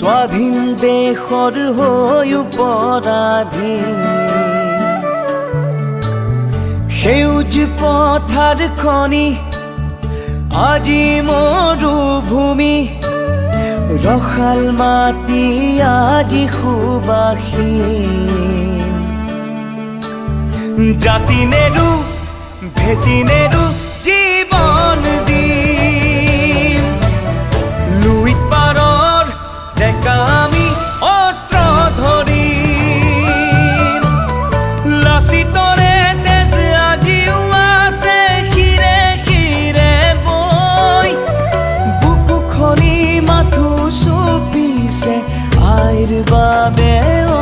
স্বাধীন দেশৰ হৈ পৰাধীন সেউজ পথাৰ খনি আজি মৰুভূমি ৰসাল মাটি আজি সুবাসীন জাতি নেৰু ভেটি নেৰু জীৱন দিম লুইত পাৰৰ ডেকা আমি অস্ত্ৰ ধৰিম লাচিতৰে তেজ আজিও আছে শিৰে শিৰে বৈ বুকু খনি মাথো চুপিছে আইৰ বাবে ঐ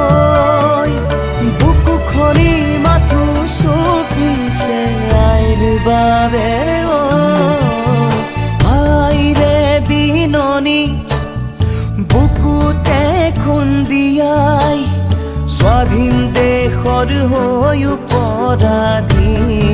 বুকু খনি মাথো চুপিছে আইৰ বাবে আইৰে বিননি বুকুতে খুন্দিয়াই স্বাধীন দেশৰ হৈ পৰাধীন